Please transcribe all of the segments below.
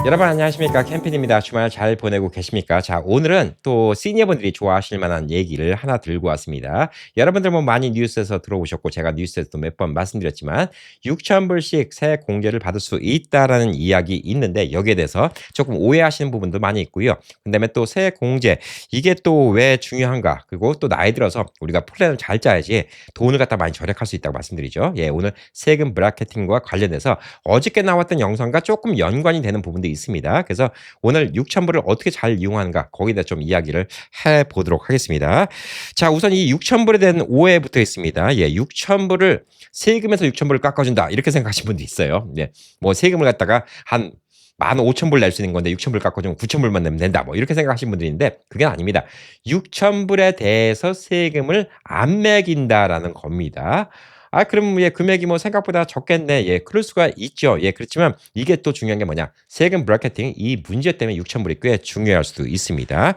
여러분 안녕하십니까, 캠핑입니다. 주말 잘 보내고 계십니까? 자, 오늘은 또 시니어분들이 좋아하실 만한 얘기를 하나 들고 왔습니다. 여러분들 뭐 많이 뉴스에서 들어보셨고 제가 뉴스에서도 몇 번 말씀드렸지만 6,000불씩 새 공제를 받을 수 있다라는 이야기 있는데 여기에 대해서 조금 오해하시는 부분도 많이 있고요. 그다음에 또 새 공제 이게 또 왜 중요한가? 그리고 또 나이 들어서 우리가 플랜을 잘 짜야지 돈을 갖다 많이 절약할 수 있다고 말씀드리죠. 예, 오늘 세금 브래케팅과 관련해서 어저께 나왔던 영상과 조금 연관이 되는 부분도 있습니다. 그래서 오늘 6,000불을 어떻게 잘 이용하는가 거기에 대해서 좀 이야기를 해보도록 하겠습니다. 자, 우선 이 6,000불에 대한 오해부터 있습니다. 예, 6,000불을 세금에서 6,000불을 깎아준다 이렇게 생각하시는 분도 있어요. 네, 뭐 세금을 갖다가 한 15,000불 낼 수 있는 건데 6,000불 깎아주면 9,000불만 내면 된다. 뭐 이렇게 생각하시는 분들이 있는데 그게 아닙니다. 6,000불에 대해서 세금을 안 매긴다라는 겁니다. 아, 그럼 예, 금액이 뭐 생각보다 적겠네. 예, 그럴 수가 있죠. 예, 그렇지만 이게 또 중요한 게 뭐냐? 세금 브래케팅 이 문제 때문에 6,000불이 꽤 중요할 수도 있습니다.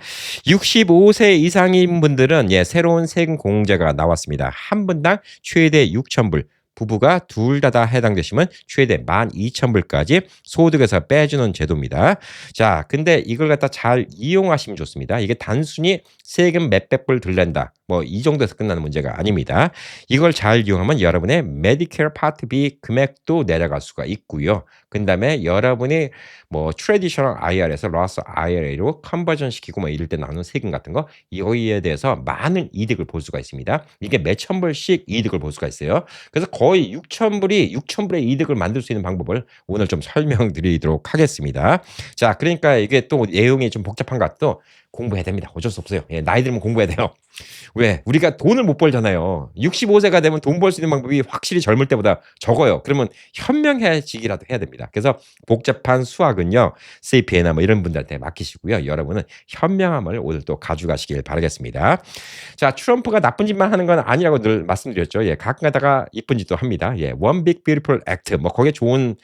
65세 이상인 분들은 예, 새로운 세금 공제가 나왔습니다. 한 분당 최대 6,000불. 부부가 둘 다 해당되시면 최대 12,000불까지 소득에서 빼주는 제도입니다. 자, 근데 이걸 갖다 잘 이용하시면 좋습니다. 이게 단순히 세금 몇백 불 들랜다. 뭐 이 정도에서 끝나는 문제가 아닙니다. 이걸 잘 이용하면 여러분의 메디케어 파트 B 금액도 내려갈 수가 있고요. 그다음에 여러분이 뭐 트래디셔널 IR에서 러스 IRA로 컨버전 시키고 뭐 이럴 때 나오는 세금 같은 거 이거에 대해서 많은 이득을 볼 수가 있습니다. 이게 몇천 불씩 이득을 볼 수가 있어요. 그래서 거의 6,000불의 이득을 만들 수 있는 방법을 오늘 좀 설명드리도록 하겠습니다. 자, 그러니까 이게 또 내용이 좀 복잡한 것 같도 공부해야 됩니다. 어쩔 수 없어요. 예, 나이 들면 공부해야 돼요. 왜? 우리가 돈을 못 벌잖아요. 65세가 되면 돈 벌 수 있는 방법이 확실히 젊을 때보다 적어요. 그러면 현명해지기라도 해야 됩니다. 그래서 복잡한 수학은요, CPA나 뭐 이런 분들한테 맡기시고요. 여러분은 현명함을 오늘 또 가져가시길 바라겠습니다. 자, 트럼프가 나쁜 짓만 하는 건 아니라고 늘 말씀드렸죠. 예, 가끔 가다가 이쁜 짓도 합니다. 예, One Big Beautiful Act. 뭐 거기에 좋은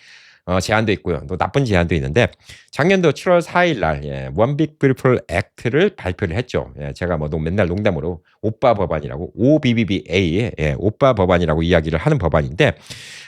제안도 있고요. 또 나쁜 제안도 있는데 작년도 7월 4일 날 예, One Big Beautiful Act를 발표를 했죠. 예, 제가 뭐 맨날 농담으로 오빠 법안이라고 OBBBA 예, 오빠 법안이라고 이야기를 하는 법안인데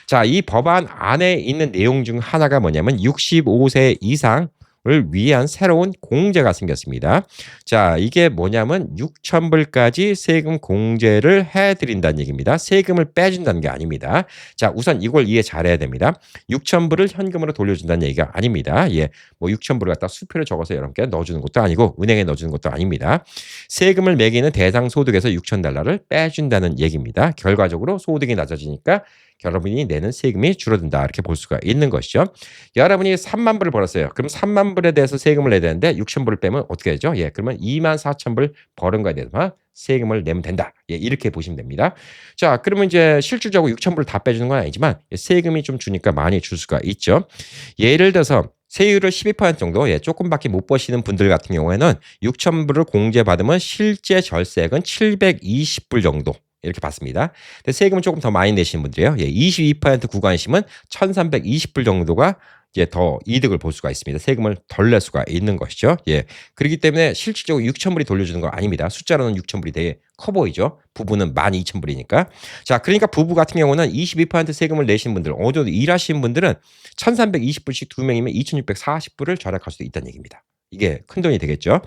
자, 이 법안 안에 있는 내용 중 하나가 뭐냐면 65세 이상 을 위한 새로운 공제가 생겼습니다. 자, 이게 뭐냐면 6,000불까지 세금 공제를 해드린다는 얘기입니다. 세금을 빼준다는 게 아닙니다. 자, 우선 이걸 이해 잘해야 됩니다. 6,000불을 현금으로 돌려준다는 얘기가 아닙니다. 예, 뭐 6,000불을 갖다 수표를 적어서 여러분께 넣어주는 것도 아니고 은행에 넣어주는 것도 아닙니다. 세금을 매기는 대상 소득에서 6,000달러를 빼준다는 얘기입니다. 결과적으로 소득이 낮아지니까 여러분이 내는 세금이 줄어든다 이렇게 볼 수가 있는 것이죠. 여러분이 3만 불을 벌었어요. 그럼 3만 불에 대해서 세금을 내야 되는데 6천 불을 빼면 어떻게 되죠? 예, 그러면 2만 4천 불 버는 거에 대해서만 세금을 내면 된다. 예, 이렇게 보시면 됩니다. 자, 그러면 이제 실질적으로 6천 불을 다 빼주는 건 아니지만 세금이 좀 주니까 많이 줄 수가 있죠. 예를 들어서 세율을 12% 정도 예, 조금밖에 못 버시는 분들 같은 경우에는 6천 불을 공제받으면 실제 절세액은 720불 정도 이렇게 받습니다. 근데 세금은 조금 더 많이 내시는 분들이에요. 예, 22% 구간이시면 1,320불 정도가 이제 더 이득을 볼 수가 있습니다. 세금을 덜 낼 수가 있는 것이죠. 예, 그렇기 때문에 실질적으로 6,000불이 돌려주는 거 아닙니다. 숫자로는 6,000불이 되게 커 보이죠. 부부는 12,000불이니까. 자, 그러니까 부부 같은 경우는 22% 세금을 내시는 분들, 어느 정도 일하시는 분들은 1,320불씩 두 명이면 2,640불을 절약할 수도 있다는 얘기입니다. 이게 큰 돈이 되겠죠.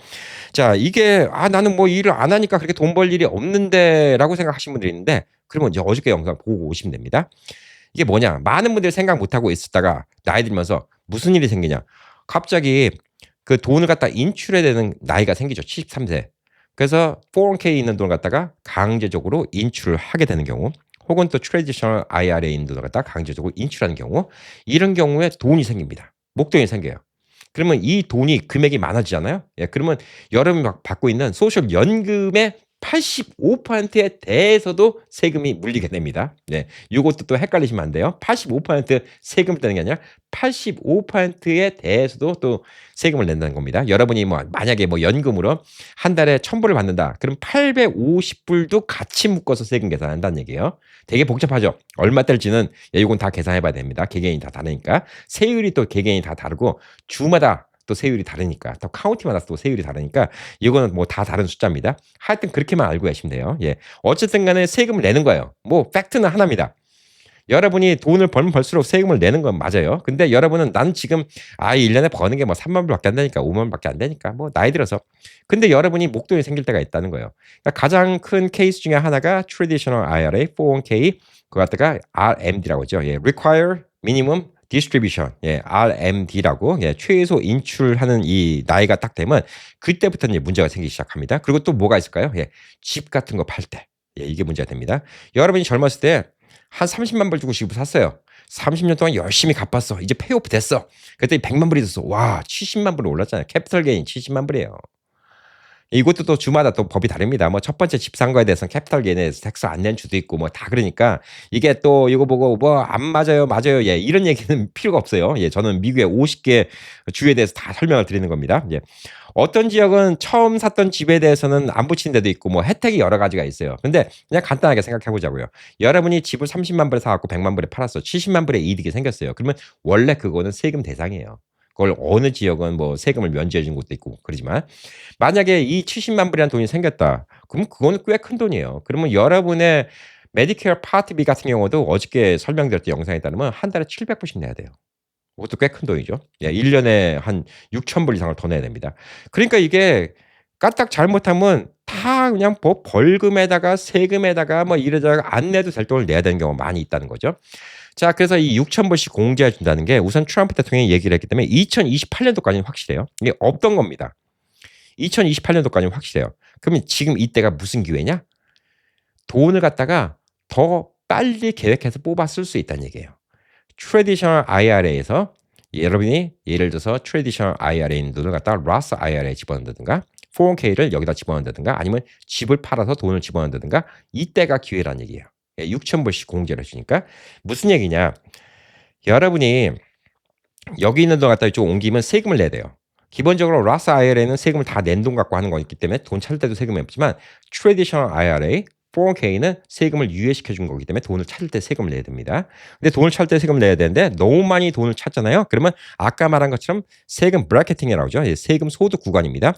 자, 이게 나는 뭐 일을 안 하니까 그렇게 돈 벌 일이 없는데라고 생각하시는 분들이 있는데 그러면 이제 어저께 영상 보고 오시면 됩니다. 이게 뭐냐? 많은 분들이 생각 못 하고 있었다가 나이 들면서 무슨 일이 생기냐? 갑자기 그 돈을 갖다 인출해야 되는 나이가 생기죠. 73세. 그래서 401k 있는 돈을 갖다가 강제적으로 인출을 하게 되는 경우 혹은 또 트래디셔널 IRA 있는 돈을 갖다가 강제적으로 인출하는 경우 이런 경우에 돈이 생깁니다. 목돈이 생겨요. 그러면 이 돈이 금액이 많아지잖아요. 예, 그러면 여러분이 받고 있는 소셜 연금의 85%에 대해서도 세금이 물리게 됩니다. 네, 이것도 또 헷갈리시면 안 돼요. 85% 세금을 떼는 게 아니라 85%에 대해서도 또 세금을 낸다는 겁니다. 여러분이 뭐 만약에 뭐 연금으로 한 달에 1,000불을 받는다. 그럼 850불도 같이 묶어서 세금 계산한다는 얘기예요. 되게 복잡하죠. 얼마 뗄지는 이건 다 계산해봐야 됩니다. 개개인이 다 다르니까 세율이 또 개개인이 다 다르고 주마다 또 세율이 다르니까 또 카운티마다 또 세율이 다르니까 이거는 뭐 다 다른 숫자입니다. 하여튼 그렇게만 알고 계시면 돼요. 예, 어쨌든 간에 세금을 내는 거예요. 뭐 팩트는 하나입니다. 여러분이 돈을 벌면 벌수록 세금을 내는 건 맞아요. 근데 여러분은 난 지금 1년에 버는 게 뭐 3만 불밖에 안 되니까 5만 불밖에 안 되니까 뭐 나이 들어서. 근데 여러분이 목돈이 생길 때가 있다는 거예요. 그러니까 가장 큰 케이스 중에 하나가 Traditional IRA, 401k 그거 갖다가 RMD라고 하죠. 예, Require Minimum Distribution, 예, RMD라고 예, 최소 인출하는 이 나이가 딱 되면 그때부터 이제 문제가 생기기 시작합니다. 그리고 또 뭐가 있을까요? 예, 집 같은 거 팔 때, 예, 이게 문제가 됩니다. 여러분이 젊었을 때 한 30만 불 주고 집을 샀어요. 30년 동안 열심히 갚았어. 이제 페이오프 됐어. 그랬더니 100만 불이 됐어. 와, 70만 불로 올랐잖아요. 캐피털 게인 70만 불이에요. 이것도 또 주마다 또 법이 다릅니다. 뭐 첫 번째 집 산 거에 대해서는 캐피털 게인에 대해서 텍스 안 낸 주도 있고 뭐 다 그러니까 이게 또 이거 보고 뭐 안 맞아요, 맞아요. 예, 이런 얘기는 필요가 없어요. 예, 저는 미국의 50개 주에 대해서 다 설명을 드리는 겁니다. 예. 어떤 지역은 처음 샀던 집에 대해서는 안 붙이는 데도 있고 뭐 혜택이 여러 가지가 있어요. 근데 그냥 간단하게 생각해 보자고요. 여러분이 집을 30만 불에 사갖고 100만 불에 팔았어. 70만 불의 이득이 생겼어요. 그러면 원래 그거는 세금 대상이에요. 그걸 어느 지역은 뭐 세금을 면제해 준 곳도 있고 그러지만 만약에 이 70만 불이라는 돈이 생겼다. 그럼 그거는 꽤 큰 돈이에요. 그러면 여러분의 메디케어 파트 B 같은 경우도 어저께 설명드렸던 영상에 따르면 한 달에 700불씩 내야 돼요. 그것도 꽤 큰 돈이죠. 예, 1년에 한 6천 불 이상을 더 내야 됩니다. 그러니까 이게 까딱 잘못하면 다 그냥 뭐 벌금에다가 세금에다가 뭐 이러다가 안 내도 될 돈을 내야 되는 경우가 많이 있다는 거죠. 자, 그래서 이 6천 불씩 공제해 준다는 게 우선 트럼프 대통령이 얘기를 했기 때문에 2028년도까지는 확실해요. 이게 없던 겁니다. 2028년도까지는 확실해요. 그러면 지금 이때가 무슨 기회냐? 돈을 갖다가 더 빨리 계획해서 뽑아 쓸 수 있다는 얘기예요. 트래디셔널 IRA에서 여러분이 예를 들어서 트래디셔널 IRA에 있는 돈을 갖다가 로스 IRA에 집어넣는다든가 401k를 여기다 집어넣는다든가 아니면 집을 팔아서 돈을 집어넣는다든가 이때가 기회라는 얘기예요. 6천 불씩 공제를 해주니까 무슨 얘기냐? 여러분이 여기 있는 돈 갖다 이쪽 옮기면 세금을 내야 돼요. 기본적으로 로스 IRA는 세금을 다 낸 돈 갖고 하는 거기 때문에 돈 찾을 때도 세금이 없지만 트래디셔널 IRA, 401k는 세금을 유예시켜 준 거기 때문에 돈을 찾을 때 세금을 내야 됩니다. 근데 돈을 찾을 때 세금을 내야 되는데 너무 많이 돈을 찾잖아요. 그러면 아까 말한 것처럼 세금 브래케팅이라고 하죠. 세금 소득 구간입니다.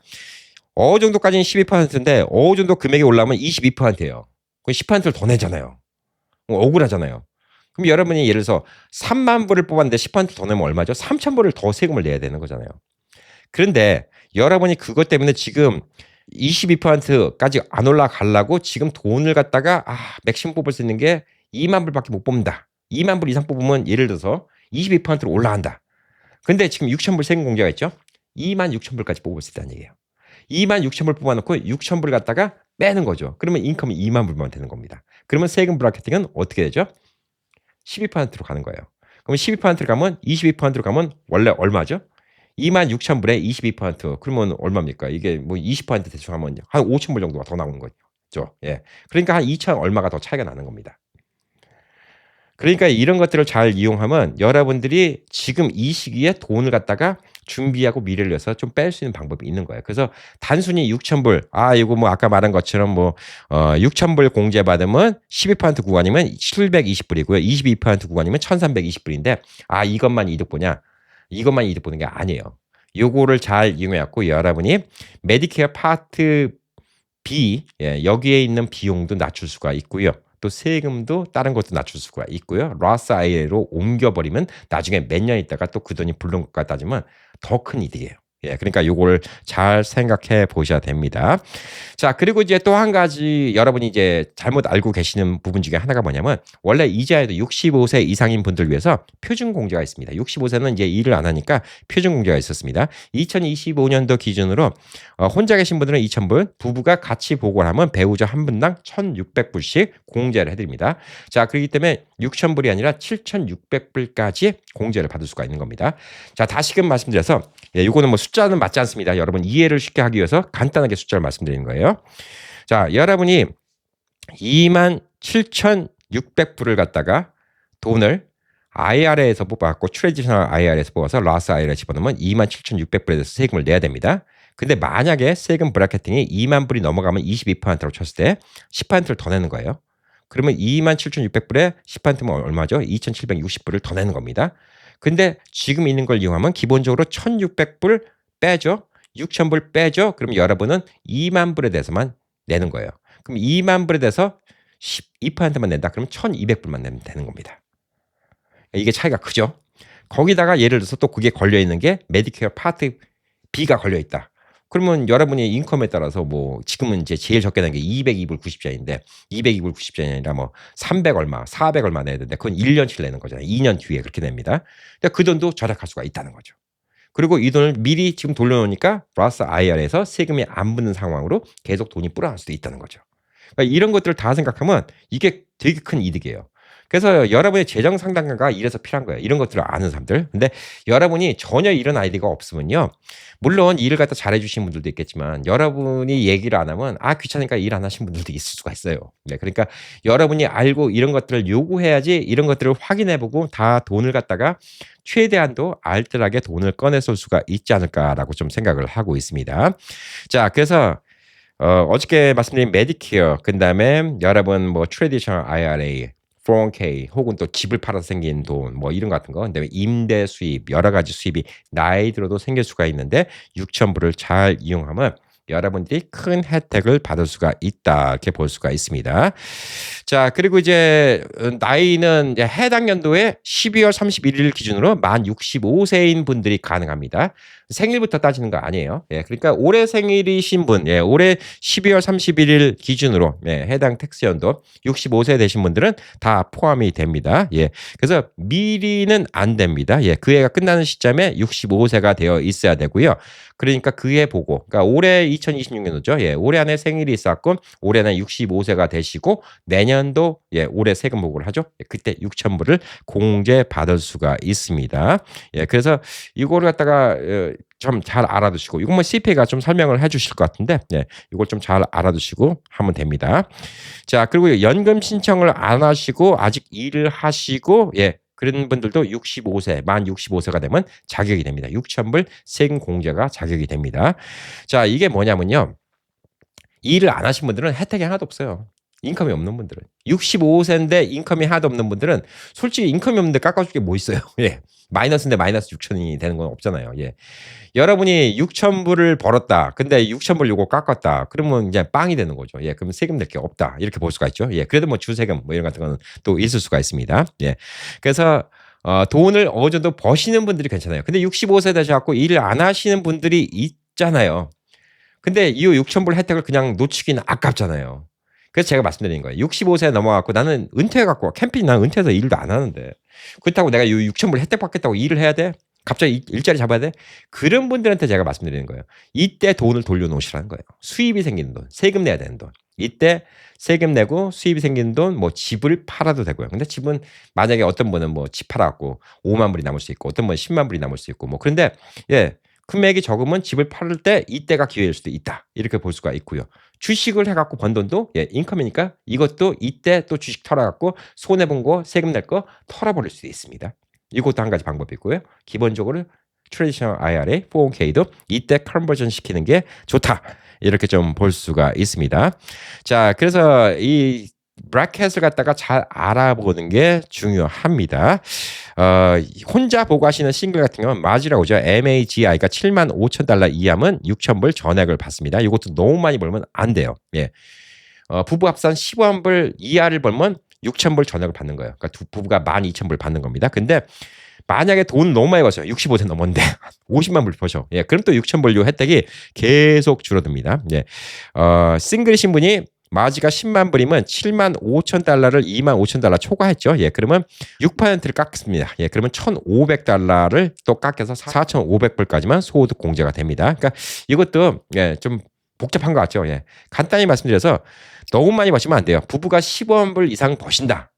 어느 정도까지는 12%인데 어느 정도 금액이 올라오면 22%예요. 그럼 10%를 더 내잖아요. 억울하잖아요. 그럼 여러분이 예를 들어서 3만 불을 뽑았는데 10%더 내면 얼마죠? 3천 불을 더 세금을 내야 되는 거잖아요. 그런데 여러분이 그것 때문에 지금 22%까지 안 올라가려고 지금 돈을 갖다가 맥심 뽑을 수 있는 게 2만 불밖에 못 뽑는다. 2만 불 이상 뽑으면 예를 들어서 22%로 올라간다. 근데 지금 6천 불 세금 공제가 있죠? 2만 6천 불까지 뽑을 수 있다는 얘기예요. 2만 6천 불 뽑아놓고 6천 불 갖다가 빼는 거죠. 그러면 인컴이 2만 불만 되는 겁니다. 그러면 세금 브래케팅은 어떻게 되죠? 12%로 가는 거예요. 그러면 12%로 가면 22%로 가면 원래 얼마죠? 2만 6천 불에 22% 그러면 얼마입니까? 이게 뭐 20% 대충 하면 한 5천 불 정도가 더 나오는 거죠. 예. 그러니까 한 2천 얼마가 더 차이가 나는 겁니다. 그러니까 이런 것들을 잘 이용하면 여러분들이 지금 이 시기에 돈을 갖다가 준비하고 미래를 위해서 좀 뺄 수 있는 방법이 있는 거예요. 그래서 단순히 6천 불, 이거 뭐 아까 말한 것처럼 뭐 6천 불 공제 받으면 12% 구간이면 720불이고요. 22% 구간이면 1,320불인데 이것만 이득 보냐? 이것만 이득 보는 게 아니에요. 요거를 잘 이용해갖고 여러분이 메디케어 파트 B 여기에 있는 비용도 낮출 수가 있고요. 또 세금도 다른 것도 낮출 수가 있고요. 로스 IRA로 옮겨버리면 나중에 몇 년 있다가 또 그 돈이 부른 것까지 따지면 더 큰 이득이에요. 그러니까 요걸 잘 생각해 보셔야 됩니다. 자, 그리고 이제 또 한 가지 여러분이 이제 잘못 알고 계시는 부분 중에 하나가 뭐냐면 원래 이자에도 65세 이상인 분들 위해서 표준 공제가 있습니다. 65세는 이제 일을 안 하니까 표준 공제가 있었습니다. 2025년도 기준으로 혼자 계신 분들은 2,000불, 부부가 같이 보고를 하면 배우자 한 분당 1,600불씩 공제를 해드립니다. 자, 그렇기 때문에 6,000불이 아니라 7,600불까지 공제를 받을 수가 있는 겁니다. 자, 다시금 말씀드려서 이거는 뭐 숫자는 맞지 않습니다. 여러분 이해를 쉽게 하기 위해서 간단하게 숫자를 말씀드리는 거예요. 자, 여러분이 27,600불을 갖다가 돈을 IRA에서 뽑아갖고 트래디셔널 IRA에서 뽑아서 로스 IRA에 집어넣으면 27,600불에 대해서 세금을 내야 됩니다. 근데 만약에 세금 브래케팅이 2만 불이 넘어가면 22%로 쳤을 때 10%를 더 내는 거예요. 그러면 27,600불에 10%면 얼마죠? 2,760불을 더 내는 겁니다. 근데 지금 있는 걸 이용하면 기본적으로 1,600불 빼죠. 6,000불 빼죠. 그럼 여러분은 2만 불에 대해서만 내는 거예요. 그럼 2만 불에 대해서 12%만 낸다. 그러면 1,200불만 내면 되는 겁니다. 이게 차이가 크죠. 거기다가 예를 들어서 또 그게 걸려 있는 게 메디케어 파트 B가 걸려 있다. 그러면 여러분의 인컴에 따라서 뭐 지금은 이제 제일 적게 낸 게 202불 90전인데 202불 90전이 아니라 뭐 300 얼마, 400 얼마 내야 되는데 그건 1년치를 내는 거잖아요. 2년 뒤에 그렇게 냅니다. 근데 그 돈도 절약할 수가 있다는 거죠. 그리고 이 돈을 미리 지금 돌려놓으니까 플러스 IR에서 세금이 안 붙는 상황으로 계속 돈이 불어날 수도 있다는 거죠. 그러니까 이런 것들을 다 생각하면 이게 되게 큰 이득이에요. 그래서 여러분의 재정 상담가가 이래서 필요한 거예요. 이런 것들을 아는 사람들. 근데 여러분이 전혀 이런 아이디어가 없으면요. 물론 일을 갖다 잘해 주신 분들도 있겠지만 여러분이 얘기를 안 하면 귀찮으니까 일 안 하신 분들도 있을 수가 있어요. 네, 그러니까 여러분이 알고 이런 것들을 요구해야지 이런 것들을 확인해 보고 다 돈을 갖다가 최대한도 알뜰하게 돈을 꺼내 쏠 수가 있지 않을까라고 좀 생각을 하고 있습니다. 자, 그래서 어저께 말씀드린 메디케어, 그다음에 여러분 뭐 트래디셔널 IRA, 401k 혹은 또 집을 팔아서 생긴 돈 뭐 이런 같은 거, 그다음에 임대 수입, 여러 가지 수입이 나이 들어도 생길 수가 있는데 6,000불을 잘 이용하면 여러분들이 큰 혜택을 받을 수가 있다 이렇게 볼 수가 있습니다. 자, 그리고 이제 나이는 이제 해당 연도에 12월 31일 기준으로 만 65세인 분들이 가능합니다. 생일부터 따지는 거 아니에요. 예, 그러니까 올해 생일이신 분, 예, 올해 12월 31일 기준으로 해당 텍스 연도 65세 되신 분들은 다 포함이 됩니다. 예, 그래서 미리는 안 됩니다. 예, 그 해가 끝나는 시점에 65세가 되어 있어야 되고요. 그러니까 그 해 보고, 그러니까 올해 2026년도죠. 예, 올해 안에 생일이 있었고 올해는 65세가 되시고 내년도 올해 세금 보고를 하죠. 그때 6,000불을 공제 받을 수가 있습니다. 예, 그래서 이거를 갖다가 좀 잘 알아두시고, 이건 뭐 CPA가 좀 설명을 해주실 것 같은데, 이걸 좀 잘 알아두시고 하면 됩니다. 자, 그리고 연금 신청을 안 하시고 아직 일을 하시고, 그런 분들도 65세, 만 65세가 되면 자격이 됩니다. 6,000불 세금 공제가 자격이 됩니다. 자, 이게 뭐냐면요. 일을 안 하신 분들은 혜택이 하나도 없어요. 인컴이 없는 분들은. 65세인데 인컴이 하나도 없는 분들은 솔직히 인컴이 없는데 깎아줄 게 뭐 있어요. 예. 마이너스인데 마이너스 6천이 되는 건 없잖아요. 예. 여러분이 6,000불을 벌었다. 근데 6,000불 요거 깎았다. 그러면 이제 빵이 되는 거죠. 예. 그러면 세금 낼 게 없다. 이렇게 볼 수가 있죠. 예. 그래도 뭐 주세금 뭐 이런 같은 거는 또 있을 수가 있습니다. 예. 그래서 돈을 어느 정도 버시는 분들이 괜찮아요. 근데 65세 되셔갖고 일을 안 하시는 분들이 있잖아요. 근데 이 6,000불 혜택을 그냥 놓치기는 아깝잖아요. 그래서 제가 말씀드리는 거예요. 65세 넘어갖고 나는 은퇴해갖고 캠핑 난 은퇴해서 일도 안 하는데 그렇다고 내가 이 6,000불 혜택 받겠다고 일을 해야 돼? 갑자기 일자리 잡아야 돼? 그런 분들한테 제가 말씀드리는 거예요. 이때 돈을 돌려놓으시라는 거예요. 수입이 생기는 돈, 세금 내야 되는 돈. 이때 세금 내고 수입이 생기는 돈, 뭐 집을 팔아도 되고요. 근데 집은 만약에 어떤 분은 뭐 집 팔아갖고 5만 불이 남을 수 있고 어떤 분은 10만 불이 남을 수 있고 뭐 그런데 금액이 적으면 집을 팔을 때 이때가 기회일 수도 있다. 이렇게 볼 수가 있고요. 주식을 해갖고 번 돈도 인컴이니까 이것도 이때 또 주식 털어갖고 손해본 거 세금 낼 거 털어버릴 수도 있습니다. 이것도 한 가지 방법이 있고요. 기본적으로 트래디셔널 IRA, 401k도 이때 컨버전 시키는 게 좋다. 이렇게 좀 볼 수가 있습니다. 자, 그래서 이 브래켓을 갖다가 잘 알아보는 게 중요합니다. 혼자 보고 하시는 싱글 같은 경우는 마지라고 하죠. MAGI가 75,000달러 이하면 6,000불 전액을 받습니다. 이것도 너무 많이 벌면 안 돼요. 예. 부부 합산 10만 불 이하를 벌면 6,000불 전액을 받는 거예요. 그러니까 부부가 12,000불 받는 겁니다. 근데 만약에 돈 너무 많이 버셔요. 65세 넘었는데 50만 불 버셔. 예, 그럼 또 6,000불 요 혜택이 계속 줄어듭니다. 예. 싱글이신 분이 마지가 10만 불이면 7만 5천 달러를 2만 5천 달러 초과했죠. 예, 그러면 6%를 깎습니다. 예, 그러면 1,500달러를 또 깎여서 4,500불까지만 소득 공제가 됩니다. 그러니까 이것도 좀 복잡한 것 같죠. 예, 간단히 말씀드려서 너무 많이 버시면 안 돼요. 부부가 10원 불 이상 버신다.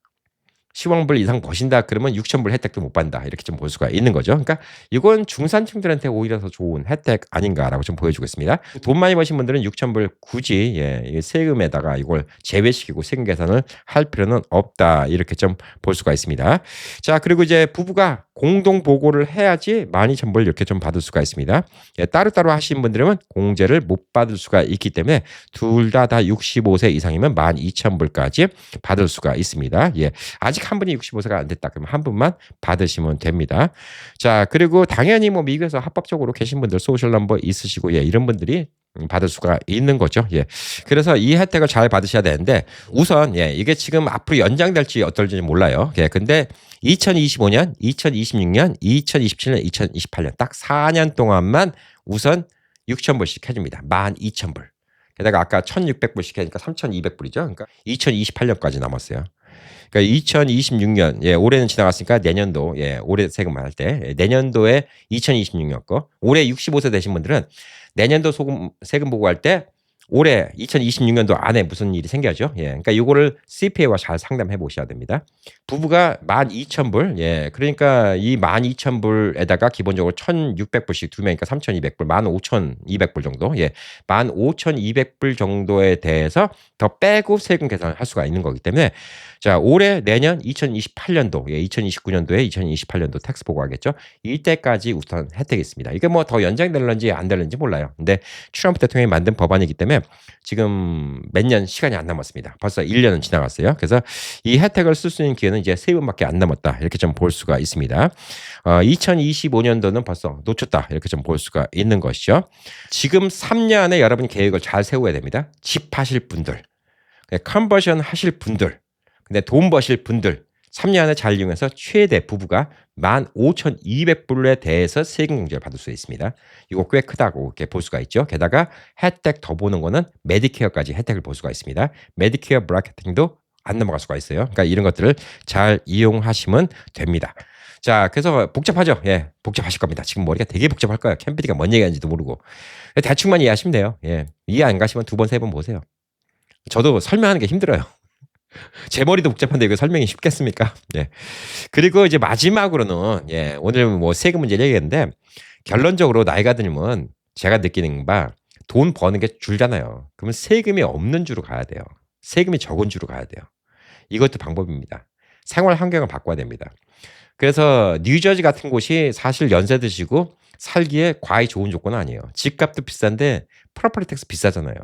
10억 불 이상 버신다 그러면 6,000불 혜택도 못 받는다. 이렇게 좀 볼 수가 있는 거죠. 그러니까 이건 중산층들한테 오히려 더 좋은 혜택 아닌가라고 좀 보여주고 있습니다. 돈 많이 버신 분들은 6,000불 굳이 세금에다가 이걸 제외시키고 세금 계산을 할 필요는 없다. 이렇게 좀 볼 수가 있습니다. 자, 그리고 이제 부부가 공동 보고를 해야지 12,000불 이렇게 좀 받을 수가 있습니다. 따로따로 하신 분들은 공제를 못 받을 수가 있기 때문에 둘 다 65세 이상이면 12,000불까지 받을 수가 있습니다. 예. 아직 한 분이 65세가 안 됐다. 그러면 한 분만 받으시면 됩니다. 자, 그리고 당연히 뭐 미국에서 합법적으로 계신 분들 소셜 넘버 있으시고 이런 분들이 받을 수가 있는 거죠. 예. 그래서 이 혜택을 잘 받으셔야 되는데 우선 이게 지금 앞으로 연장될지 어떨지 몰라요. 근데 2025년, 2026년, 2027년, 2028년 딱 4년 동안만 우선 6,000불씩 해줍니다. 12,000불. 게다가 아까 1,600불씩 하니까 3,200불이죠. 그러니까 2028년까지 남았어요. 그러니까 2026년, 예, 올해는 지나갔으니까 내년도, 예, 올해 세금 할 때, 예, 내년도에 2026년 거, 올해 65세 되신 분들은 내년도 세금 보고할 때 올해 2026년도 안에 무슨 일이 생겨야죠. 예. 그러니까 이거를 CPA와 잘 상담해 보셔야 됩니다. 부부가 12,000불. 예. 그러니까 이 12,000불에다가 기본적으로 1,600불씩 두 명이니까 3,200불, 15,200불 정도. 예. 15,200불 정도에 대해서 더 빼고 세금 계산을 할 수가 있는 거기 때문에 자, 올해 내년 2028년도, 예, 2029년도에 2028년도 텍스 보고하겠죠. 이때까지 우선 혜택이 있습니다. 이게 뭐 더 연장될런지 안 될런지 몰라요. 근데 트럼프 대통령이 만든 법안이기 때문에 지금 몇 년 시간이 안 남았습니다. 벌써 1년은 지나갔어요. 그래서 이 혜택을 쓸 수 있는 기회는 이제 3번밖에 안 남았다. 이렇게 좀 볼 수가 있습니다. 2025년도는 벌써 놓쳤다. 이렇게 좀 볼 수가 있는 것이죠. 지금 3년 안에 여러분이 계획을 잘 세워야 됩니다. 집 하실 분들, 컨버전 하실 분들, 근데 돈 버실 분들 3년 안에 잘 이용해서 최대 부부가 15,200불에 대해서 세금 공제를 받을 수 있습니다. 이거 꽤 크다고 이렇게 볼 수가 있죠. 게다가 혜택 더 보는 거는 메디케어까지 혜택을 볼 수가 있습니다. 메디케어 브래케팅도 안 넘어갈 수가 있어요. 그러니까 이런 것들을 잘 이용하시면 됩니다. 자, 그래서 복잡하죠. 예, 복잡하실 겁니다. 지금 머리가 되게 복잡할 거예요. 캠피디가 뭔 얘기하는지도 모르고. 대충만 이해하시면 돼요. 예, 이해 안 가시면 2번, 3번 보세요. 저도 설명하는 게 힘들어요. 제 머리도 복잡한데 이거 설명이 쉽겠습니까? 예. 그리고 이제 마지막으로는 예, 오늘 뭐 세금 문제 얘기했는데 결론적으로 나이가 들면 제가 느끼는 바 돈 버는 게 줄잖아요. 그러면 세금이 없는 주로 가야 돼요. 세금이 적은 주로 가야 돼요. 이것도 방법입니다. 생활 환경을 바꿔야 됩니다. 그래서 뉴저지 같은 곳이 사실 연세 드시고 살기에 과히 좋은 조건은 아니에요. 집값도 비싼데 프로퍼티 텍스 비싸잖아요.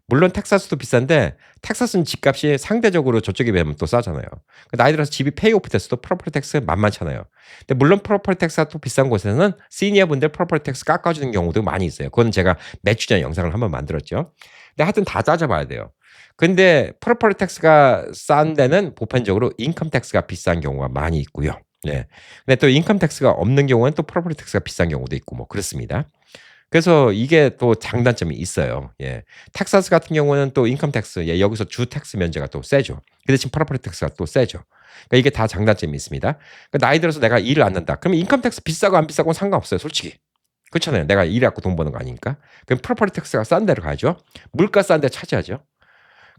물론 텍사스도 비싼데 텍사스는 집값이 상대적으로 저쪽에 비하면 또 싸잖아요. 나이 들어서 집이 페이오프 됐어도 프로퍼티 텍스 만만찮아요. 근데 물론 프로퍼티 텍스가 또 비싼 곳에서는 시니어 분들 프로퍼티 텍스 깎아주는 경우도 많이 있어요. 그건 제가 몇 주 전에 영상을 한번 만들었죠. 근데 하여튼 다 따져봐야 돼요. 근데 프로퍼티 텍스가 싼 데는 보편적으로 인컴 텍스가 비싼 경우가 많이 있고요. 네. 근데 또 인컴 텍스가 없는 경우는 또 프로퍼티 텍스가 비싼 경우도 있고 뭐 그렇습니다. 그래서 이게 또 장단점이 있어요. 예. 텍사스 같은 경우는 또 인컴 텍스, 예, 여기서 주 텍스 면제가 또 세죠. 그 대신 프로퍼티 텍스가 또 세죠. 그러니까 이게 다 장단점이 있습니다. 그러니까 나이 들어서 내가 일을 안 한다. 그러면 인컴 텍스 비싸고 안 비싸고는 상관없어요, 솔직히. 그렇잖아요. 내가 일해갖고 돈 버는 거 아니니까. 그럼 프로퍼티 텍스가 싼 데로 가야죠. 물가 싼 데 차지하죠.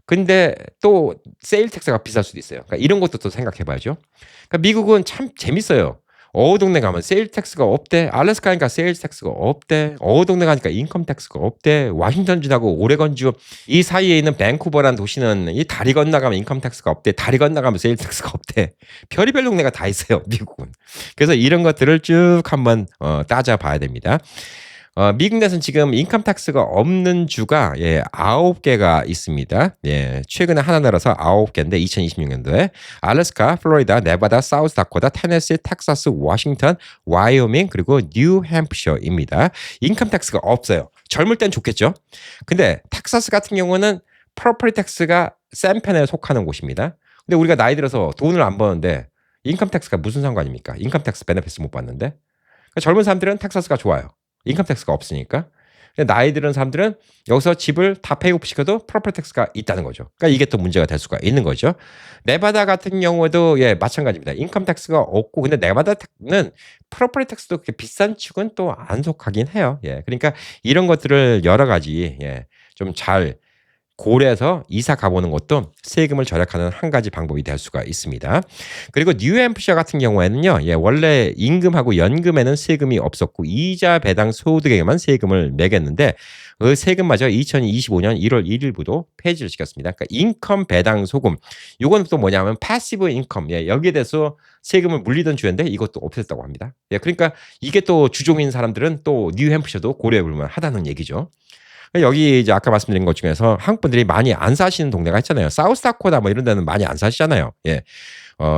근데 또 세일 텍스가 비쌀 수도 있어요. 그러니까 이런 것도 또 생각해 봐야죠. 그러니까 미국은 참 재밌어요. 어느 동네 가면 세일 텍스가 없대. 알래스카 가니까 세일 텍스가 없대. 어느 동네 가니까 인컴 텍스가 없대. 워싱턴 주하고 오레건주 이 사이에 있는 밴쿠버라는 도시는 이 다리 건너가면 인컴 텍스가 없대. 다리 건너가면 세일 텍스가 없대. 별의별 동네가 다 있어요, 미국은. 그래서 이런 것들을 쭉 한번 따져봐야 됩니다. 미국 내에서는 지금 인컴 텍스가 없는 주가 9개가 있습니다. 예, 최근에 하나 늘어서 9개인데 2026년도에 알래스카, 플로리다, 네바다, 사우스 다코타, 테네시, 텍사스, 워싱턴, 와이오밍 그리고 뉴햄프셔입니다. 인컴 텍스가 없어요. 젊을 땐 좋겠죠. 근데 텍사스 같은 경우는 프로퍼티 텍스가 센 편에 속하는 곳입니다. 근데 우리가 나이 들어서 돈을 안 버는데 인컴 텍스가 무슨 상관입니까? 인컴 텍스 베네피스 못 받는데. 그러니까 젊은 사람들은 텍사스가 좋아요. 인컴 텍스가 없으니까. 근데 나이 들은 사람들은 여기서 집을 다 페이오프 시켜도 프로퍼티 텍스가 있다는 거죠. 그러니까 이게 또 문제가 될 수가 있는 거죠. 네바다 같은 경우에도 예, 마찬가지입니다. 인컴 텍스가 없고 근데 네바다는 프로퍼티 텍스도 그렇게 비싼 축은 또 안 속하긴 해요. 예. 그러니까 이런 것들을 여러 가지 예, 좀 잘 고려해서 이사 가보는 것도 세금을 절약하는 한 가지 방법이 될 수가 있습니다. 그리고 뉴햄프셔 같은 경우에는요, 예, 원래 임금하고 연금에는 세금이 없었고 이자 배당 소득에만 세금을 매겼는데 그 세금마저 2025년 1월 1일부터 폐지를 시켰습니다. 그러니까 인컴 배당 소금, 이건 또 뭐냐면 패시브 인컴, 예, 여기에 대해서 세금을 물리던 주인데 이것도 없앴다고 합니다. 예, 그러니까 이게 또 주종인 사람들은 또 뉴햄프셔도 고려해볼 만하다는 얘기죠. 여기 이제 아까 말씀드린 것 중에서 한국 분들이 많이 안 사시는 동네가 있잖아요. 사우스다코다 뭐 이런 데는 많이 안 사시잖아요. 예.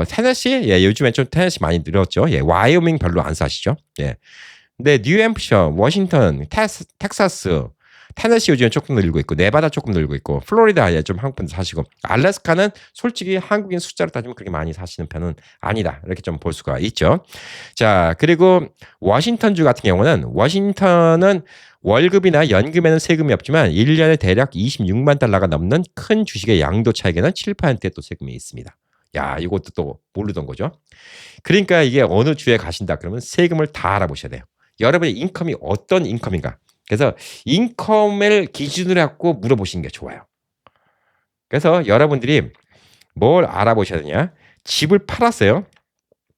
테네시, 예, 요즘에 좀 테네시 많이 늘었죠. 예, 와이오밍 별로 안 사시죠. 예. 근데 뉴햄프셔, 워싱턴, 텍사스, 테네시 요즘에 조금 늘고 있고 네바다 조금 늘고 있고 플로리다에 좀 한국 분들 사시고 알래스카는 솔직히 한국인 숫자로 따지면 그렇게 많이 사시는 편은 아니다. 이렇게 좀 볼 수가 있죠. 자, 그리고 워싱턴주 같은 경우는 워싱턴은 월급이나 연금에는 세금이 없지만 1년에 대략 26만 달러가 넘는 큰 주식의 양도 차익에는 7%의 또 세금이 있습니다. 야, 이것도 또 모르던 거죠. 그러니까 이게 어느 주에 가신다 그러면 세금을 다 알아보셔야 돼요. 여러분의 인컴이 어떤 인컴인가. 그래서 인컴을 기준으로 갖고 물어보시는 게 좋아요. 그래서 여러분들이 뭘 알아보셔야 되냐. 집을 팔았어요.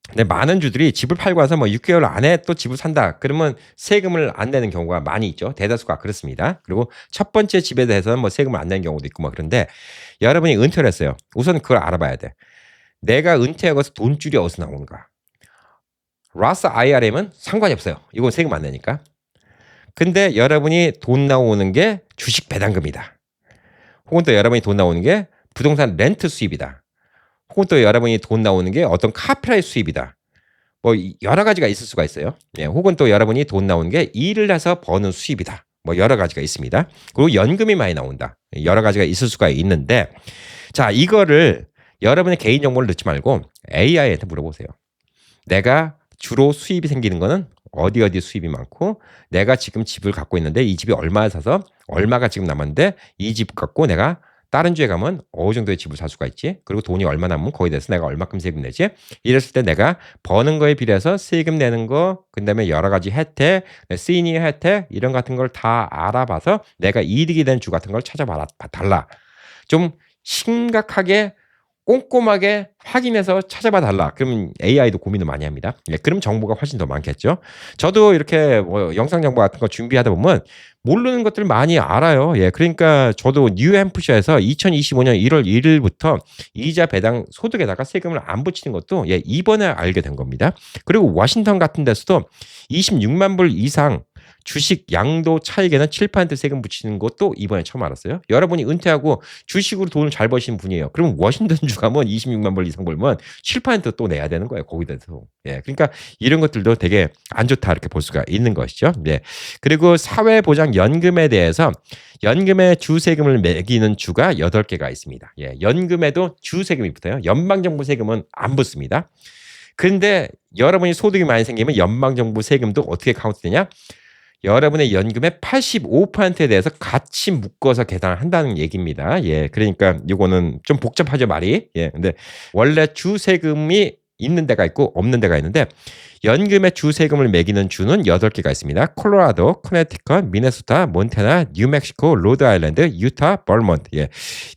근데 많은 주들이 집을 팔고 와서 뭐 6개월 안에 또 집을 산다. 그러면 세금을 안 내는 경우가 많이 있죠. 대다수가 그렇습니다. 그리고 첫 번째 집에 대해서는 뭐 세금을 안 내는 경우도 있고 뭐 그런데 여러분이 은퇴를 했어요. 우선 그걸 알아봐야 돼. 내가 은퇴하고서 돈줄이 어디서 나오는가. 라스 IRM은 상관이 없어요. 이건 세금 안 내니까. 근데 여러분이 돈 나오는 게 주식 배당금이다. 혹은 또 여러분이 돈 나오는 게 부동산 렌트 수입이다. 혹은 또 여러분이 돈 나오는 게 어떤 카피라이트 수입이다. 뭐 여러 가지가 있을 수가 있어요. 예, 혹은 또 여러분이 돈 나오는 게 일을 해서 버는 수입이다. 뭐 여러 가지가 있습니다. 그리고 연금이 많이 나온다. 여러 가지가 있을 수가 있는데 자, 이거를 여러분의 개인 정보를 넣지 말고 AI한테 물어보세요. 내가 주로 수입이 생기는 거는 어디 수입이 많고 내가 지금 집을 갖고 있는데 이 집이 얼마에 사서 얼마가 지금 남았는데 이 집 갖고 내가 다른 주에 가면 어느 정도의 집을 살 수가 있지? 그리고 돈이 얼마 남으면 거기에 대해서 내가 얼마큼 세금 내지? 이랬을 때 내가 버는 거에 비례해서 세금 내는 거, 그다음에 여러 가지 혜택, 시니어 혜택 이런 같은 걸 다 알아봐서 내가 이득이 된 주 같은 걸 찾아봐 달라. 좀 심각하게 꼼꼼하게 확인해서 찾아봐 달라. 그러면 AI도 고민을 많이 합니다. 예, 그럼 정보가 훨씬 더 많겠죠. 저도 이렇게 뭐 영상 정보 같은 거 준비하다 보면 모르는 것들 많이 알아요. 예, 그러니까 저도 뉴햄프셔에서 2025년 1월 1일부터 이자 배당 소득에다가 세금을 안 붙이는 것도 예, 이번에 알게 된 겁니다. 그리고 워싱턴 같은 데서도 26만 불 이상 주식 양도 차익에는 7% 세금 붙이는 것도 이번에 처음 알았어요. 여러분이 은퇴하고 주식으로 돈을 잘 버시는 분이에요. 그러면 워싱턴주 가면 26만 불 이상 벌면 7%또 내야 되는 거예요. 거기다서. 예. 그러니까 이런 것들도 되게 안 좋다 이렇게 볼 수가 있는 것이죠. 예. 그리고 사회보장연금에 대해서 연금의 주세금을 매기는 주가 8개가 있습니다. 예. 연금에도 주세금이 붙어요. 연방정부 세금은 안 붙습니다. 근데 여러분이 소득이 많이 생기면 연방정부 세금도 어떻게 카운트되냐? 여러분의 연금의 85%에 대해서 같이 묶어서 계산을 한다는 얘기입니다. 예. 그러니까 이거는 좀 복잡하죠, 말이. 예. 근데 원래 주세금이 있는 데가 있고 없는 데가 있는데 연금의 주세금을 매기는 주는 8개가 있습니다. 콜로라도, 커네티컷, 미네소타, 몬태나, 뉴멕시코, 로드아일랜드, 유타, 버몬트. 예.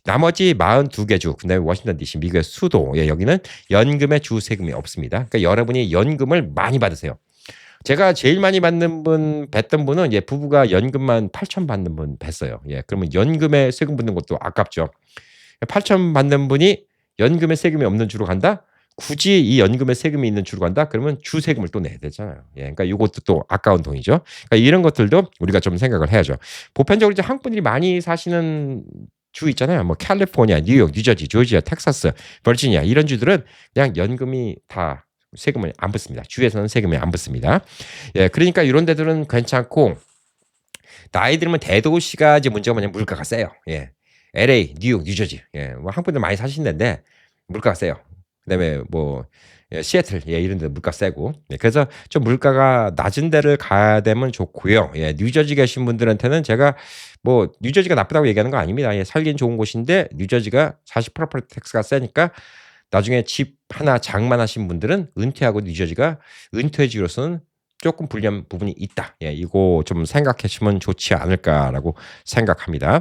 나머지 42개 주, 근데 워싱턴 DC 미국의 수도. 예. 여기는 연금의 주세금이 없습니다. 그러니까 여러분이 연금을 많이 받으세요. 제가 제일 많이 뵀던 분은 예, 부부가 연금만 8천 받는 분 뵀어요. 예, 그러면 연금에 세금 붙는 것도 아깝죠. 8천 받는 분이 연금에 세금이 없는 주로 간다? 굳이 이 연금에 세금이 있는 주로 간다? 그러면 주세금을 또 내야 되잖아요. 예, 그러니까 이것도 또 아까운 돈이죠. 그러니까 이런 것들도 우리가 좀 생각을 해야죠. 보편적으로 이제 한국 분들이 많이 사시는 주 있잖아요. 뭐 캘리포니아, 뉴욕, 뉴저지, 조지아, 텍사스, 버지니아 이런 주들은 그냥 연금이 다 세금을 안 붙습니다. 주에서는 세금이 안 붙습니다. 예, 그러니까 이런 데들은 괜찮고 나이 들면 대도시가 이제 문제가 뭐냐면 물가가 세요. 예, LA, 뉴욕, 뉴저지, 예, 뭐 한국 분들 많이 사시는데 물가가 세요. 그다음에 뭐 예, 시애틀, 예, 이런 데 물가 세고. 예, 그래서 좀 물가가 낮은 데를 가야 되면 좋고요. 예, 뉴저지 계신 분들한테는 제가 뭐 뉴저지가 나쁘다고 얘기하는 거 아닙니다. 예, 살긴 좋은 곳인데 뉴저지가 40% 프로퍼티 텍스가 세니까. 나중에 집 하나 장만하신 분들은 은퇴하고 뉴저지가 은퇴지로서는 조금 불리한 부분이 있다. 예, 이거 좀 생각하시면 좋지 않을까라고 생각합니다.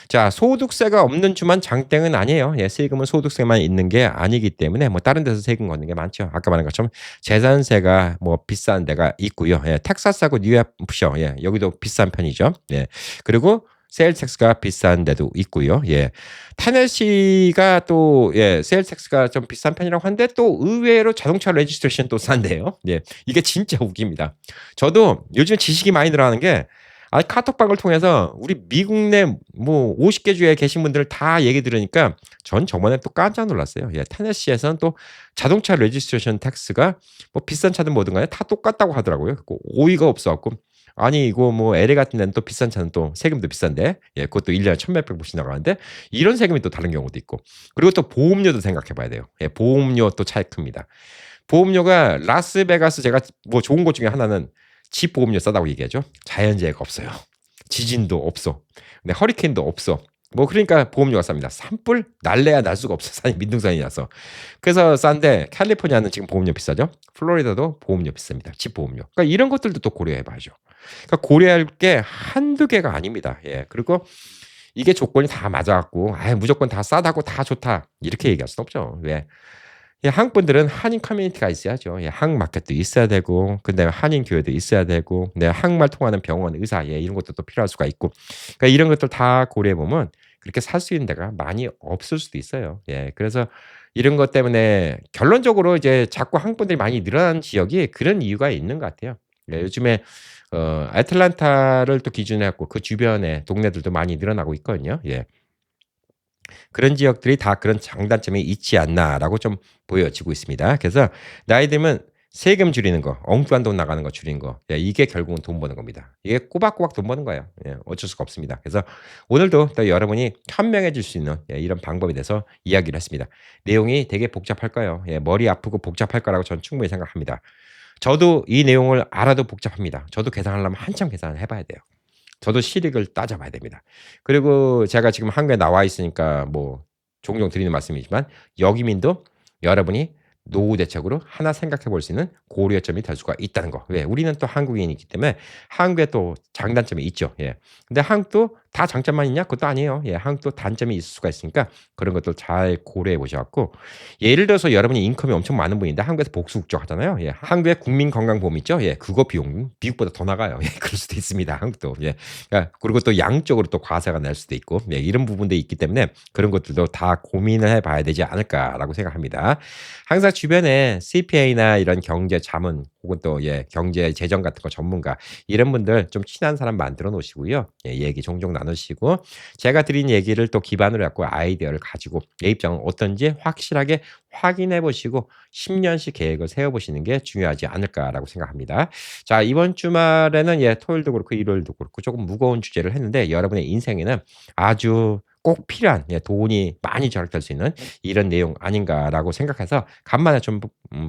자, 소득세가 없는 주만 장땡은 아니에요. 예, 세금은 소득세만 있는 게 아니기 때문에 뭐 다른 데서 세금 걷는 게 많죠. 아까 말한 것처럼 재산세가 뭐 비싼 데가 있고요. 예, 텍사스하고 뉴햄프셔, 예, 여기도 비싼 편이죠. 예, 그리고 세일즈 텍스가 비싼 데도 있고요. 예. 테네시가 또 예, 세일즈 텍스가 좀 비싼 편이라고 하는데 또 의외로 자동차 레지스트레이션 또 싼데요. 예. 이게 진짜 웃깁니다. 저도 요즘 지식이 많이 늘어나는 게 카톡방을 통해서 우리 미국 내 뭐 50개 주에 계신 분들 다 얘기 들으니까 전 저번에 또 깜짝 놀랐어요. 예, 테네시에서는 또 자동차 레지스트레이션 텍스가 뭐 비싼 차든 뭐든 간에 다 똑같다고 하더라고요. 오이가 없어 갖고 아니 이거 뭐 LA 같은 데는 또 비싼 차는 또 세금도 비싼데 예 그것도 1 년에 천몇백 불씩 나가는데 이런 세금이 또 다른 경우도 있고. 그리고 또 보험료도 생각해 봐야 돼요. 예 보험료 또 차이 큽니다. 보험료가 라스베가스 제가 뭐 좋은 것 중에 하나는 집 보험료 싸다고 얘기하죠. 자연재해가 없어요. 지진도 없어. 근데 허리케인도 없어. 뭐 그러니까 보험료가 쌉니다. 산불 날래야 날 수가 없어. 산이 민둥산이라서. 그래서 싼데 캘리포니아는 지금 보험료 비싸죠. 플로리다도 보험료 비쌉니다. 집 보험료. 그러니까 이런 것들도 또 고려해 봐야죠. 그러니까 고려할 게 한두 개가 아닙니다. 예. 그리고 이게 조건이 다 맞아 갖고 아 무조건 다 싸다고 다 좋다. 이렇게 얘기할 수는 없죠. 왜? 예 한국 분들은 한인 커뮤니티가 있어야죠. 예 한국 마켓도 있어야 되고 그다음에 한인 교회도 있어야 되고 네 한국말 통하는 병원, 의사 예 이런 것도 또 필요할 수가 있고 그러니까 이런 것들 다 고려해 보면 그렇게 살 수 있는 데가 많이 없을 수도 있어요. 예 그래서 이런 것 때문에 결론적으로 이제 자꾸 한국 분들이 많이 늘어나는 지역이 그런 이유가 있는 것 같아요. 예 요즘에 애틀랜타를 또 기준으로 해 갖고 그 주변에 동네들도 많이 늘어나고 있거든요. 예. 그런 지역들이 다 그런 장단점이 있지 않나라고 좀 보여지고 있습니다. 그래서 나이 들면 세금 줄이는 거, 엉뚱한 돈 나가는 거 줄이는 거, 예, 이게 결국은 돈 버는 겁니다. 이게 꼬박꼬박 돈 버는 거예요. 예, 어쩔 수가 없습니다. 그래서 오늘도 또 여러분이 현명해질 수 있는 예, 이런 방법에 대해서 이야기를 했습니다. 내용이 되게 복잡할까요? 예, 머리 아프고 복잡할 거라고 저는 충분히 생각합니다. 저도 이 내용을 알아도 복잡합니다. 저도 계산하려면 한참 계산을 해봐야 돼요. 저도 실익을 따져봐야 됩니다. 그리고 제가 지금 한국에 나와 있으니까 뭐 종종 드리는 말씀이지만 여기민도 여러분이 노후 대책으로 하나 생각해 볼 수 있는 고려점이 될 수가 있다는 거. 왜? 우리는 또 한국인이기 때문에 한국에 또 장단점이 있죠. 예. 근데 한국도 다 장점만 있냐? 그것도 아니에요. 예. 한국도 단점이 있을 수가 있으니까 그런 것들 잘 고려해 보셔 갖고 예를 들어서 여러분이 인컴이 엄청 많은 분인데 한국에서 복수국적 하잖아요. 예. 한국에 국민건강보험 있죠? 예. 그거 비용 미국보다 더 나가요. 예. 그럴 수도 있습니다. 한국도. 예. 그러니까 그리고 또 양적으로 또 과세가 날 수도 있고 예. 이런 부분도 있기 때문에 그런 것들도 다 고민을 해 봐야 되지 않을까라고 생각합니다. 항상 주변에 CPA나 이런 경제 자문 혹은 또 예, 경제 재정 같은 거 전문가 이런 분들 좀 친한 사람 만들어 놓으시고요. 예, 얘기 종종 나누시고 제가 드린 얘기를 또 기반으로 갖고 아이디어를 가지고 내 입장은 어떤지 확실하게 확인해 보시고 10년씩 계획을 세워 보시는 게 중요하지 않을까라고 생각합니다. 자, 이번 주말에는 예, 토요일도 그렇고 일요일도 그렇고 조금 무거운 주제를 했는데 여러분의 인생에는 아주 꼭 필요한 예, 돈이 많이 절약될 수 있는 이런 내용 아닌가라고 생각해서 간만에 좀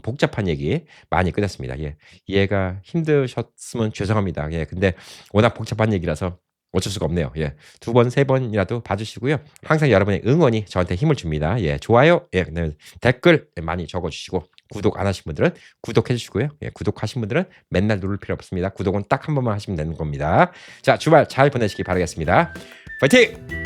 복잡한 얘기 많이 꺼냈습니다. 예. 이해가 힘드셨으면 죄송합니다. 예. 근데 워낙 복잡한 얘기라서 어쩔 수가 없네요. 예. 2번, 3번이라도 봐 주시고요. 항상 여러분의 응원이 저한테 힘을 줍니다. 예. 좋아요, 예. 그다음에 댓글 많이 적어 주시고 구독 안 하신 분들은 구독해 주시고요. 예. 구독하신 분들은 맨날 누를 필요 없습니다. 구독은 딱 한 번만 하시면 되는 겁니다. 자, 주말 잘 보내시기 바라겠습니다. 파이팅!